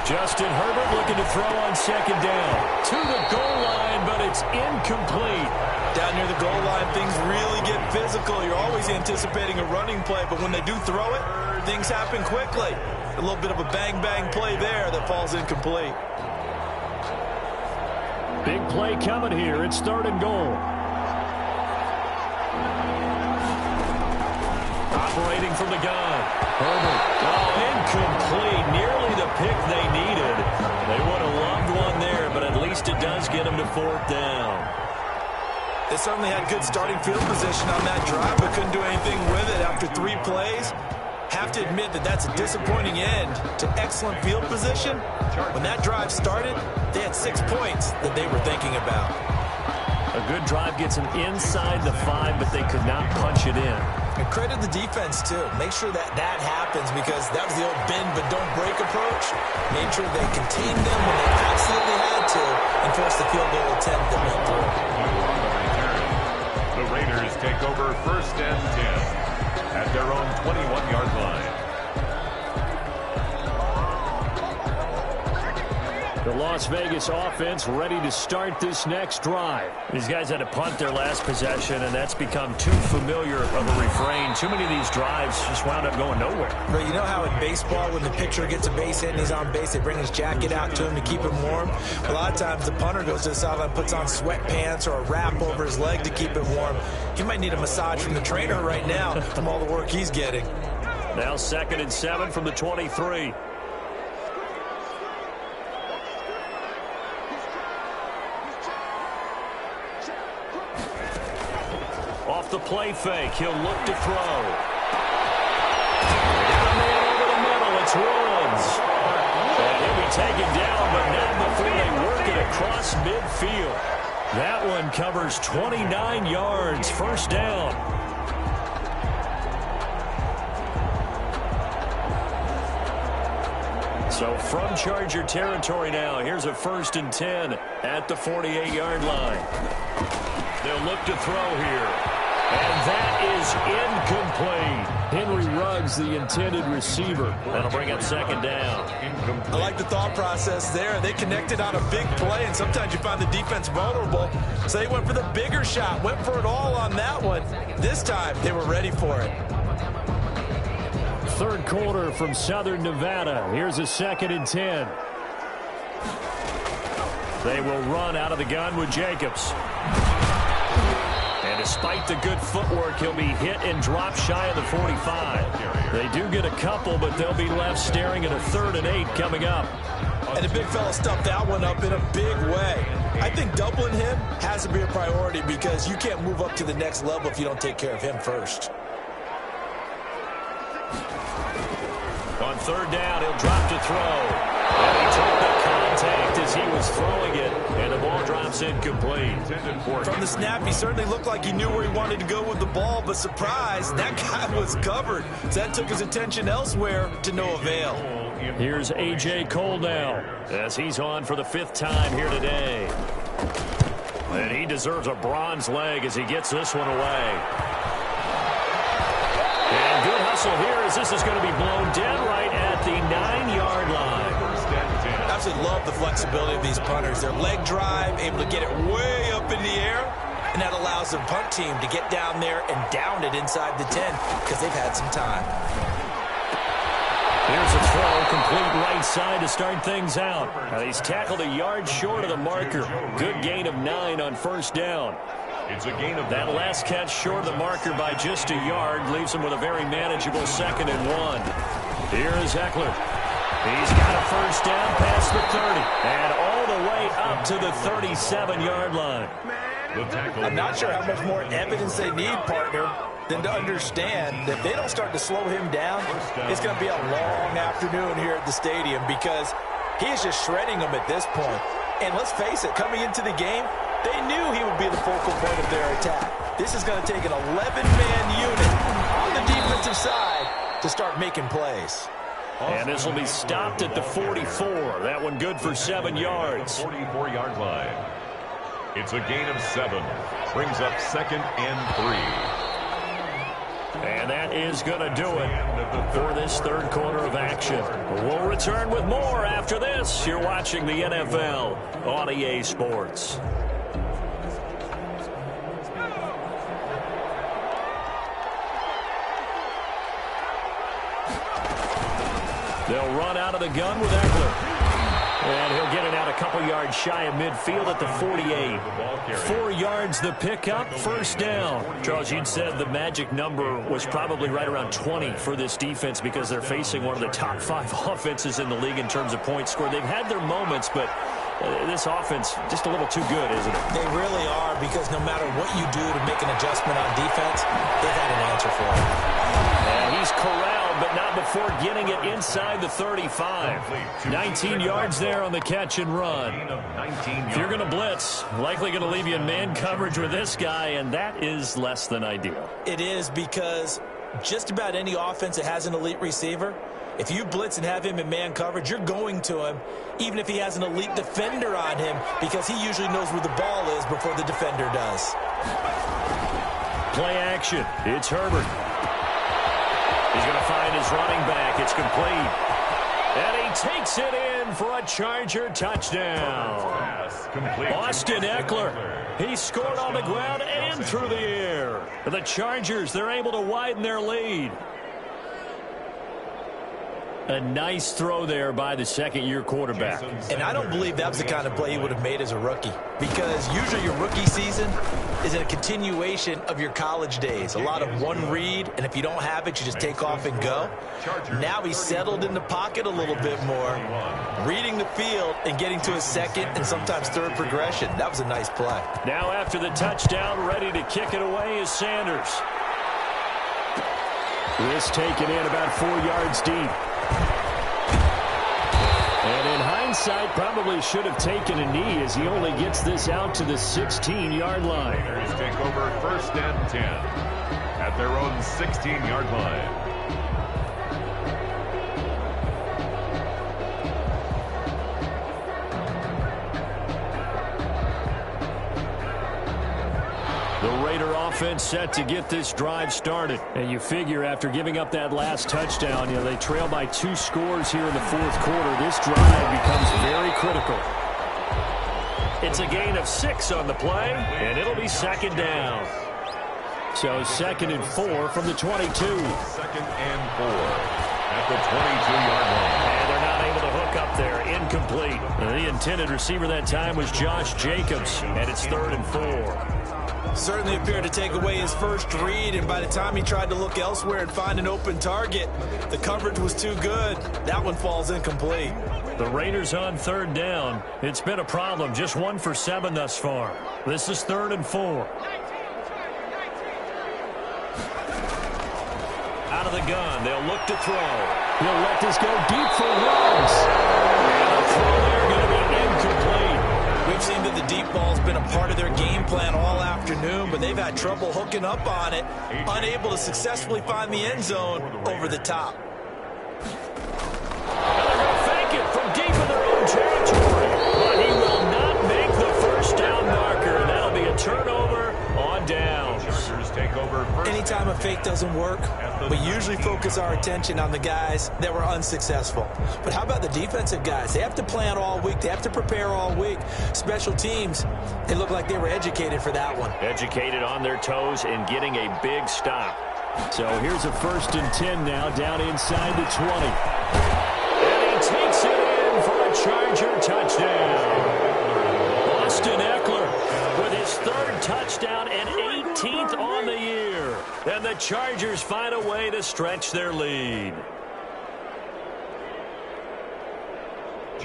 Justin Herbert looking to throw on second down. To the goal line, but it's incomplete. Down near the goal line, things really get physical. You're always anticipating a running play, but when they do throw it, things happen quickly. A little bit of a bang-bang play there that falls incomplete. Big play coming here. It's 3rd and goal. Operating from the gun. Herbert. Oh, incomplete. Nearly the pick they needed. They would have loved one there, but at least it does get them to 4th down. They certainly had good starting field position on that drive, but couldn't do anything with it after 3 plays. Have to admit that that's a disappointing end to excellent field position. When that drive started, they had 6 points that they were thinking about. A good drive gets them inside the 5, but they could not punch it in. And credit the defense, too. Make sure that that happens, because that was the old bend but don't break approach. Made sure they contained them when they absolutely had to and forced the field goal attempt that went through. The Raiders take over 1st and 10 at their own 21-yard line. The Las Vegas offense ready to start this next drive. These guys had to punt their last possession, and that's become too familiar of a refrain. Too many of these drives just wound up going nowhere. But you know how in baseball, when the pitcher gets a base hit and he's on base, they bring his jacket out to him to keep him warm? A lot of times the punter goes to the sideline, puts on sweatpants or a wrap over his leg to keep him warm. He might need a massage from the trainer right now from all the work he's getting. Now 2nd and 7 from the 23. Off the play fake, he'll look to throw. Got a man over the middle, it's Woods. And he'll be taken down, but not before they work it across midfield. That one covers 29 yards, 1st down. So from Charger territory now, here's a 1st and 10 at the 48-yard line. They'll look to throw here. And that is incomplete. Henry Ruggs, the intended receiver. That'll bring up 2nd down. I like the thought process there. They connected on a big play, and sometimes you find the defense vulnerable. So they went for the bigger shot, went for it all on that one. This time, they were ready for it. 3rd quarter from Southern Nevada. Here's a 2nd and 10. They will run out of the gun with Jacobs. And despite the good footwork, he'll be hit and drop shy of the 45. They do get a couple, but they'll be left staring at a 3rd and 8 coming up. And the big fella stuffed that one up in a big way. I think doubling him has to be a priority, because you can't move up to the next level if you don't take care of him first. On 3rd down, he'll drop to throw. And he took the contact as he was throwing it, and the ball drops incomplete. From the snap, he certainly looked like he knew where he wanted to go with the ball, but surprise, that guy was covered. So that took his attention elsewhere to no avail. Here's A.J. Cole now, as he's on for the 5th time here today. And he deserves a bronze leg as he gets this one away. And good hustle here, as this is going to be blown dead right at the 9-yard line. I absolutely love the flexibility of these punters. Their leg drive, able to get it way up in the air, and that allows the punt team to get down there and down it inside the 10 because they've had some time. Here's a throw, complete right side to start things out. He's tackled a yard short of the marker. Good gain of 9 on 1st down. It's a gain of that last catch short of the marker by just a yard leaves him with a very manageable 2nd and 1. Here is Eckler. He's got a 1st down past the 30 and all the way up to the 37-yard line. I'm not sure how much more evidence they need, partner, than to understand that if they don't start to slow him down, it's going to be a long afternoon here at the stadium because he is just shredding them at this point. And let's face it, coming into the game, They knew he would be the focal point of their attack. This is going to take an 11-man unit on the defensive side to start making plays. And this will be stopped at the 44. That one good for 7 yards. 44-yard line. It's a gain of 7. Brings up 2nd and 3. And that is going to do it for this third quarter of action. We'll return with more after this. You're watching the NFL on EA Sports. They'll run out of the gun with Eckler. And he'll get it out a couple yards shy of midfield at the 48. 4 yards the pickup, first down. Charles, you'd said the magic number was probably right around 20 for this defense because they're facing one of the top 5 offenses in the league in terms of points scored. They've had their moments, but this offense just a little too good, isn't it? They really are, because no matter what you do to make an adjustment on defense, they've had an answer for it. And he's corralled, but not before getting it inside the 35. 19 yards there on the catch and run. If you're going to blitz, likely going to leave you in man coverage with this guy, and that is less than ideal. It is, because just about any offense that has an elite receiver, if you blitz and have him in man coverage, you're going to him, even if he has an elite defender on him, because he usually knows where the ball is before the defender does. Play action. It's Herbert. He's going to find his running back. It's complete. And he takes it in for a Charger touchdown. Austin Eckler. He scored on the ground and through the air. The Chargers, they're able to widen their lead. A nice throw there by the second-year quarterback. And I don't believe that was the kind of play he would have made as a rookie, because usually your rookie season is a continuation of your college days. A lot of one read, and if you don't have it, you just take off and go. Now he's settled in the pocket a little bit more, reading the field and getting to his second and sometimes third progression. That was a nice play. Now after the touchdown, ready to kick it away is Sanders. This taken in about 4 yards deep. And in hindsight, probably should have taken a knee, as he only gets this out to the 16-yard line. Raiders take over 1st and 10 at their own 16-yard line. The Raider offense set to get this drive started. And you figure after giving up that last touchdown, they trail by 2 scores here in the fourth quarter. This drive becomes very critical. It's a gain of 6 on the play, and it'll be 2nd down. So 2nd and 4 from the 22. 2nd and 4 at the 22-yard line. And they're not able to hook up there. Incomplete. The intended receiver that time was Josh Jacobs, and it's 3rd and 4. Certainly appeared to take away his first read, and by the time he tried to look elsewhere and find an open target, the coverage was too good. That one falls incomplete. The Raiders on 3rd down. It's been a problem. Just 1 for 7 thus far. This is 3rd and 4. Out of the gun. They'll look to throw. He'll let this go deep for runs. And the throw there going to be incomplete. We've seen that the deep ball's been a part of their game plan all afternoon, but they've had trouble hooking up on it, unable to successfully find the end zone over the top. And they're going to fake it from deep in their own territory. But he will not make the first down marker. That'll be a turnover on downs. Take over. Anytime a fake doesn't work, we usually focus our attention on the guys that were unsuccessful. But how about the defensive guys? They have to plan all week. They have to prepare all week. Special teams, they look like they were educated for that one. Educated on their toes and getting a big stop. So here's a 1st and 10 now, down inside the 20. And he takes it in for a Charger touchdown. Austin Eckler with his 3rd touchdown and 18th on the year. And the Chargers find a way to stretch their lead.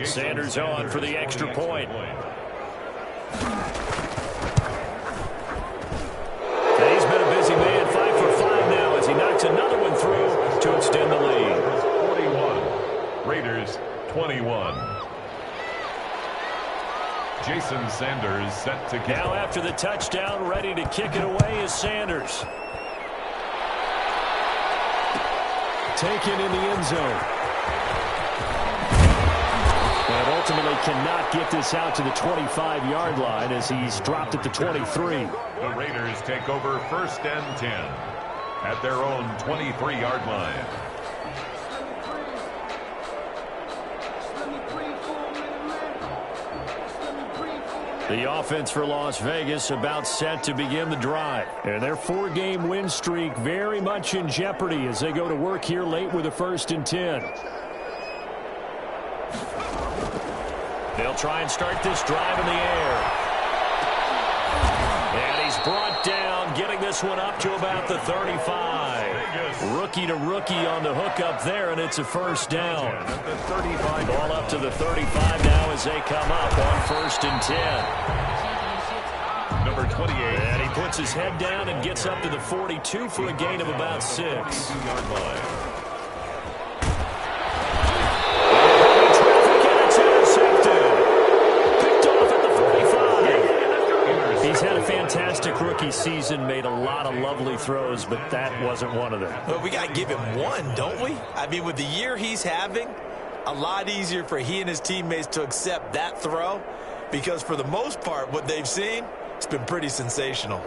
Sanders on for the extra point. And he's been a busy man, 5 for 5 now as he knocks another one through to extend the lead. 41, Raiders 21. Jason Sanders set to kick. Now after the touchdown, ready to kick it away is Sanders. Taken in the end zone. And ultimately cannot get this out to the 25-yard line as he's dropped at the 23. The Raiders take over 1st and 10 at their own 23-yard line. The offense for Las Vegas about set to begin the drive. And their 4-game win streak very much in jeopardy as they go to work here late with a 1st and 10. They'll try and start this drive in the air. And he's brought down, getting this one up to about the 35. Rookie to rookie on the hook up there, and it's a 1st down. Ball up to the 35 now as they come up on 1st and 10. Number 28. And he puts his head down and gets up to the 42 for a gain of about 6. 2-yard line. He's had a fantastic rookie season, made a lot of lovely throws, but that wasn't one of them. Well, we got to give him one, don't we? I mean, with the year he's having, a lot easier for he and his teammates to accept that throw because for the most part, what they've seen, it's been pretty sensational.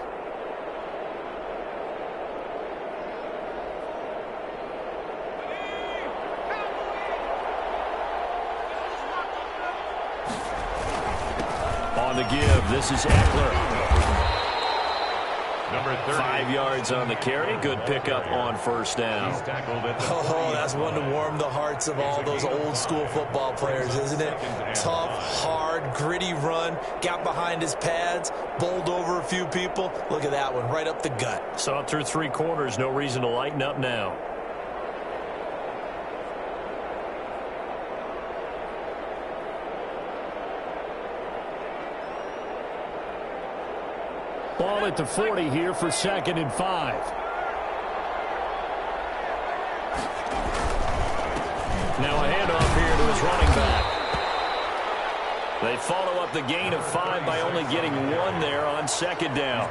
On the give, this is Eckler. Number 30. 5 yards on the carry. Good pickup on 1st down. He's tackled at the Oh, that's one to warm the hearts of all those old school football players, isn't it? Tough, hard, gritty run. Got behind his pads, bowled over a few people. Look at that one, right up the gut. Saw it through 3 quarters. No reason to lighten up now. Ball at the 40 here for 2nd and 5. Now a handoff here to his running back. They follow up the gain of 5 by only getting 1 there on 2nd down.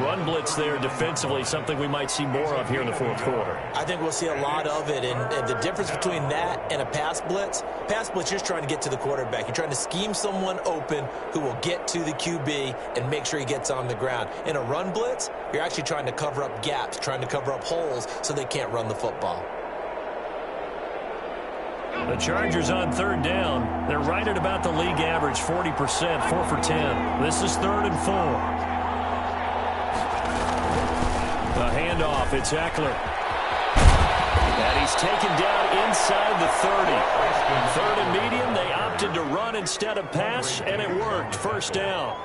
Run blitz there defensively, something we might see more of here in the 4th quarter. I think we'll see a lot of it, and the difference between that and a pass blitz, you're just trying to get to the quarterback. You're trying to scheme someone open who will get to the QB and make sure he gets on the ground. In a run blitz, you're actually trying to cover up gaps, trying to cover up holes so they can't run the football. The Chargers on 3rd down. They're right at about the league average, 40%, 4 for 10. This is 3rd and 4. The handoff, it's Eckler. And he's taken down inside the 30. 3rd and medium, they opted to run instead of pass, and it worked. 1st down.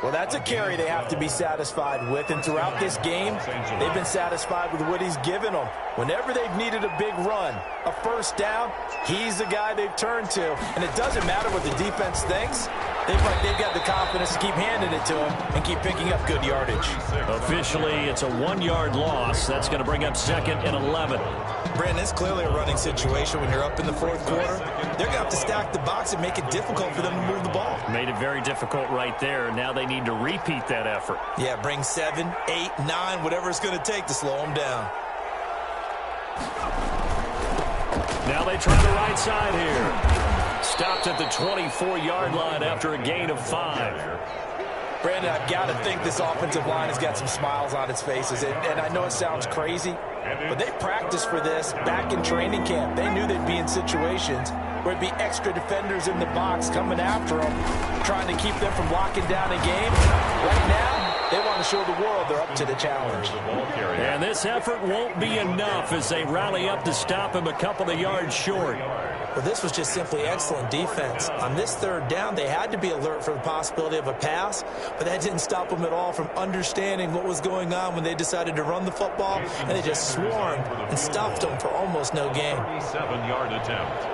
Well, that's a carry they have to be satisfied with, and throughout this game, they've been satisfied with what he's given them. Whenever they've needed a big run, a 1st down, he's the guy they've turned to. And it doesn't matter what the defense thinks. They've got the confidence to keep handing it to him and keep picking up good yardage. Officially, it's a 1-yard loss. That's going to bring up 2nd and 11. Brandon, it's clearly a running situation when you're up in the 4th quarter. They're going to have to stack the box and make it difficult for them to move the ball. Made it very difficult right there. Now they need to repeat that effort. Yeah, bring 7, 8, 9, whatever it's going to take to slow them down. Now they try the right side here. Stopped at the 24-yard line after a gain of 5. Brandon, I've got to think this offensive line has got some smiles on its faces. And I know it sounds crazy, but they practiced for this back in training camp. They knew they'd be in situations where it'd be extra defenders in the box coming after them, trying to keep them from locking down a game. Right now, they want to show the world they're up to the challenge. And this effort won't be enough as they rally up to stop him a couple of yards short. Well, this was just simply excellent defense. On this 3rd down, they had to be alert for the possibility of a pass, but that didn't stop them at all from understanding what was going on when they decided to run the football, and they just swarmed and stuffed them for almost no gain. 7-yard attempt.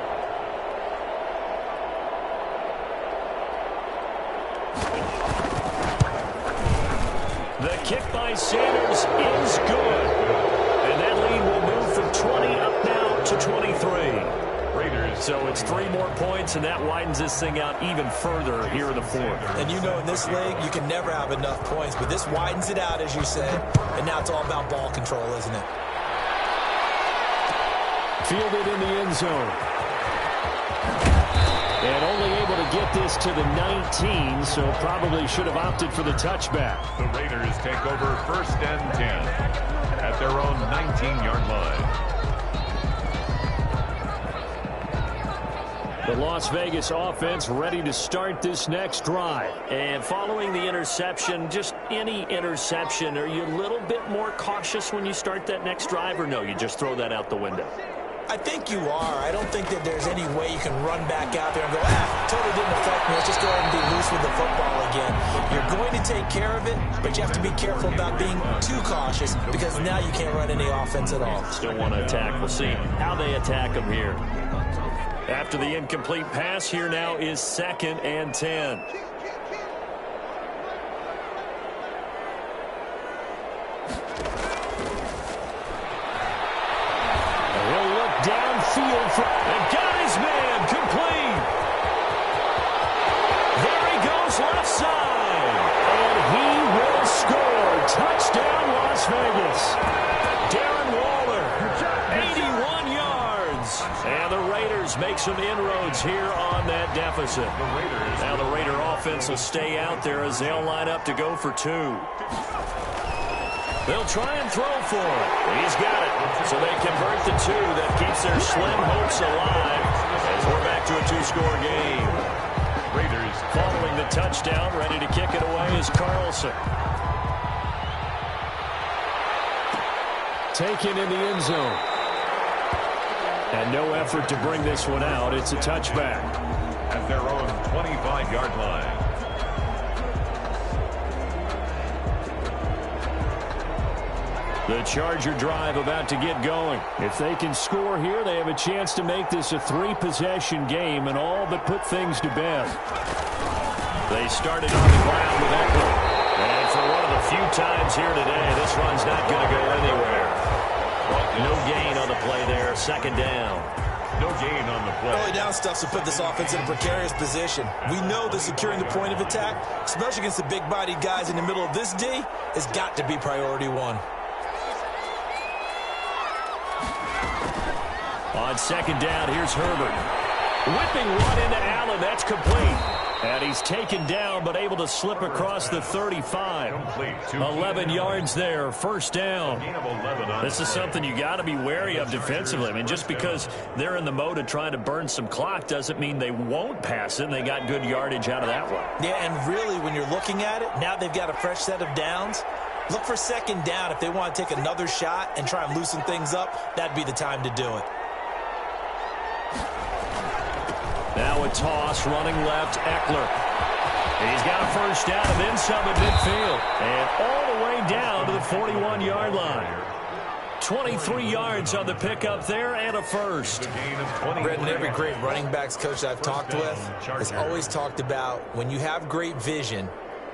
The kick by Sanders is good. And that lead will move from 20 up now to 23. So it's 3 more points, and that widens this thing out even further here in the fourth. And you know in this league, you can never have enough points, but this widens it out, as you said, and now it's all about ball control, isn't it? Fielded in the end zone. And only able to get this to the 19, so probably should have opted for the touchback. The Raiders take over 1st and 10 at their own 19-yard line. The Las Vegas offense ready to start this next drive. And following the interception, just any interception, are you a little bit more cautious when you start that next drive, or no, you just throw that out the window? I think you are. I don't think that there's any way you can run back out there and go, totally didn't affect me. Let's just go ahead and be loose with the football again. You're going to take care of it, but you have to be careful about being too cautious because now you can't run any offense at all. Still want to attack. We'll see how they attack them here. After the incomplete pass, here now is 2nd and 10. He'll look downfield and got his man complete. There he goes left side. And he will score. Touchdown, Las Vegas. Darren Waller, 81 yards. And the Raiders make some inroads here on that deficit. Now the Raider offense will stay out there as they'll line up to go for 2. They'll try and throw for it. He's got it. So they convert the 2. That keeps their slim hopes alive as we're back to a 2-score game. Raiders following the touchdown, ready to kick it away is Carlson. Taken in the end zone. And no effort to bring this one out. It's a touchback. At their own 25-yard line. The Charger drive about to get going. If they can score here, they have a chance to make this a 3-possession game and all but put things to bed. They started on the ground with Eckler. And for one of the few times here today, this run's not going to go anywhere. No gain on the play there. 2nd down. No gain on the play. Early down stuff to put this offense in a precarious position. We know that securing the point of attack, especially against the big-bodied guys in the middle of this D, has got to be priority 1. On 2nd down, here's Herbert. Whipping one into Allen. That's complete. And he's taken down, but able to slip across the 35. 11 yards there, 1st down. This is something you got to be wary of defensively. I mean, just because they're in the mode of trying to burn some clock doesn't mean they won't pass it, and they got good yardage out of that one. Yeah, and really, when you're looking at it, now they've got a fresh set of downs. Look for 2nd down. If they want to take another shot and try and loosen things up, that'd be the time to do it. Now a toss, running left, Eckler. He's got a 1st down and then some at midfield. And all the way down to the 41-yard line. 23 yards on the pickup there and a 1st. Brendan, every great running backs coach I've talked with has always talked about when you have great vision,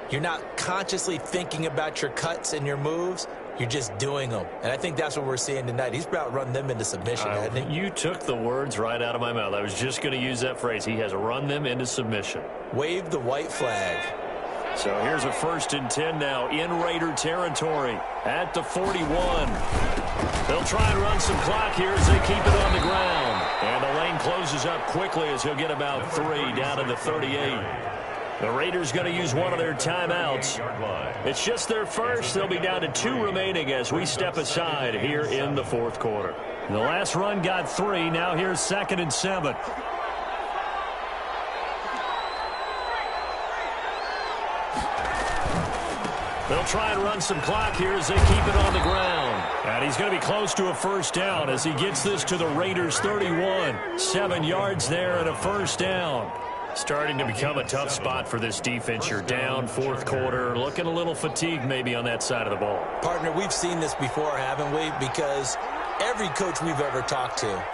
you're not consciously thinking about your cuts and your moves. You're just doing them. And I think that's what we're seeing tonight. He's about run them into submission, hasn't he? You took the words right out of my mouth. I was just going to use that phrase. He has run them into submission. Wave the white flag. So here's a 1st and 10 now in Raider territory at the 41. They'll try and run some clock here as they keep it on the ground. And the lane closes up quickly as he'll get about 3 down to the 38. The Raiders going to use one of their timeouts. It's just their first. They'll be down to 2 remaining as we step aside here in the 4th quarter. The last run got 3. Now here's 2nd and 7. They'll try and run some clock here as they keep it on the ground. And he's going to be close to a 1st down as he gets this to the Raiders 31. 7 yards there and a 1st down. Starting to become a tough spot for this defense. You're down 4th quarter, looking a little fatigued maybe on that side of the ball. Partner, we've seen this before, haven't we? Because every coach we've ever talked to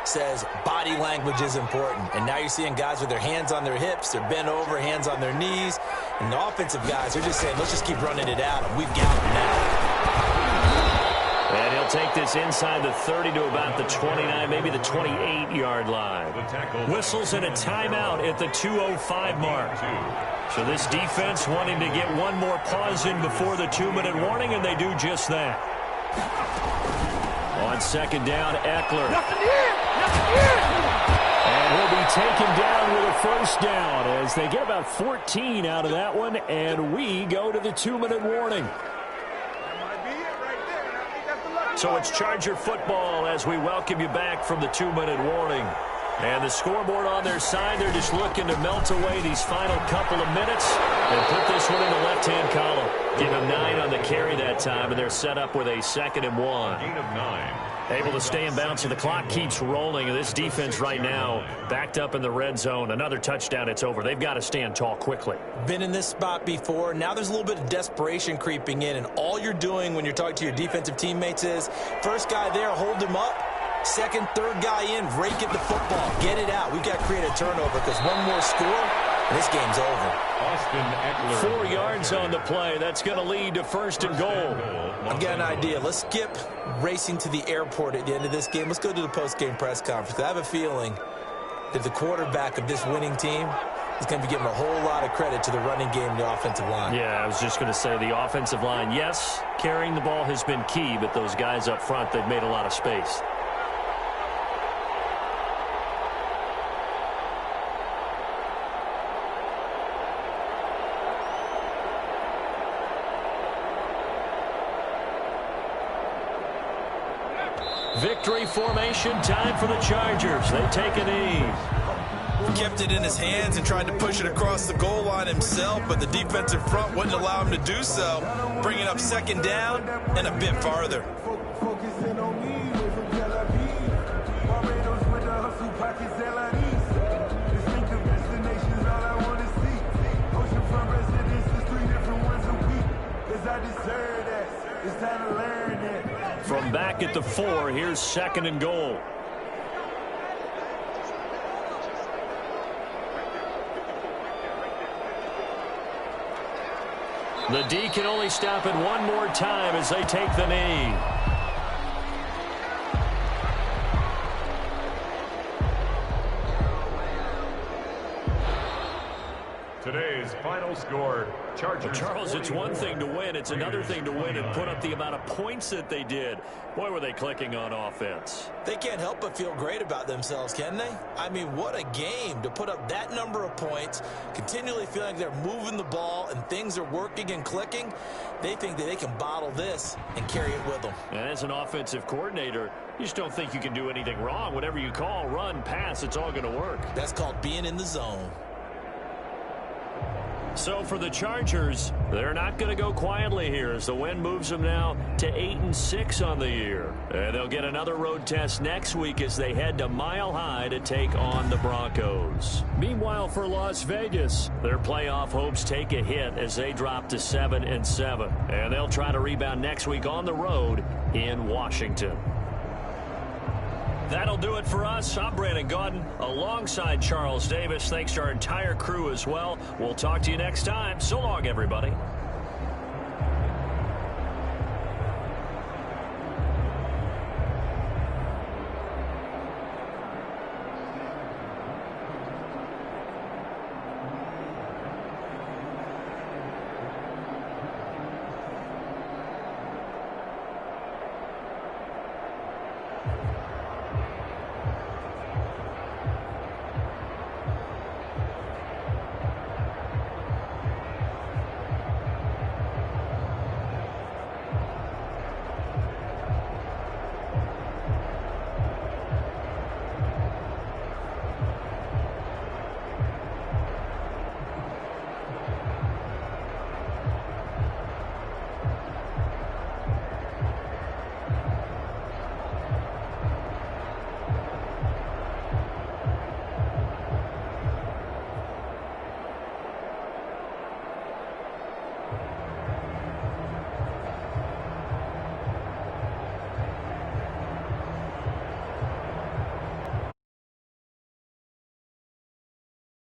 says body language is important. And now you're seeing guys with their hands on their hips, they're bent over, hands on their knees. And the offensive guys are just saying, let's just keep running it out, and we've got them now. And he'll take this inside the 30 to about the 29, maybe the 28-yard line. Whistles and a timeout at the 2:05 mark. So this defense wanting to get one more pause in before the 2-minute warning, and they do just that. On second down, Eckler. And he'll be taken down with a first down as they get about 14 out of that one, and we go to the 2-minute warning. So it's Charger football as we welcome you back from the 2-minute warning. And the scoreboard on their side, they're just looking to melt away these final couple of minutes and put this one in the left-hand column. Give them 9 on the carry that time, and they're set up with a 2nd and 1. Gain of 9. Able to stay in bounds, so the clock keeps rolling. And this defense right now backed up in the red zone. Another touchdown, it's over. They've got to stand tall quickly. Been in this spot before. Now there's a little bit of desperation creeping in, and all you're doing when you're talking to your defensive teammates is first guy there, hold him up. Second, third guy in, rake at the football. Get it out. We've got to create a turnover because one more score, and this game's over. Austin Eckler. 4 yards on the play. That's going to lead to 1st and goal. I've got an idea. Let's skip racing to the airport at the end of this game. Let's go to the post-game press conference. I have a feeling that the quarterback of this winning team is going to be giving a whole lot of credit to the running game and the offensive line. Yeah, I was just going to say the offensive line, yes, carrying the ball has been key, but those guys up front, they've made a lot of space. Victory formation time for the Chargers. They take a knee. Kept it in his hands and tried to push it across the goal line himself, but the defensive front wouldn't allow him to do so, bringing up 2nd down and a bit farther. From back at the 4, here's 2nd and goal. The D can only stop it one more time as they take the knee. Today's final score, Chargers. Well, Charles, it's one thing to win. It's another thing to win and put up the amount of points that they did. Boy, were they clicking on offense. They can't help but feel great about themselves, can they? I mean, what a game to put up that number of points, continually feeling like they're moving the ball and things are working and clicking. They think that they can bottle this and carry it with them. And as an offensive coordinator, you just don't think you can do anything wrong. Whatever you call, run, pass, it's all going to work. That's called being in the zone. So for the Chargers, they're not going to go quietly here as the win moves them now to 8-6 on the year. And they'll get another road test next week as they head to Mile High to take on the Broncos. Meanwhile, for Las Vegas, their playoff hopes take a hit as they drop to 7-7. And they'll try to rebound next week on the road in Washington. That'll do it for us. I'm Brandon Gaudin alongside Charles Davis. Thanks to our entire crew as well. We'll talk to you next time. So long, everybody.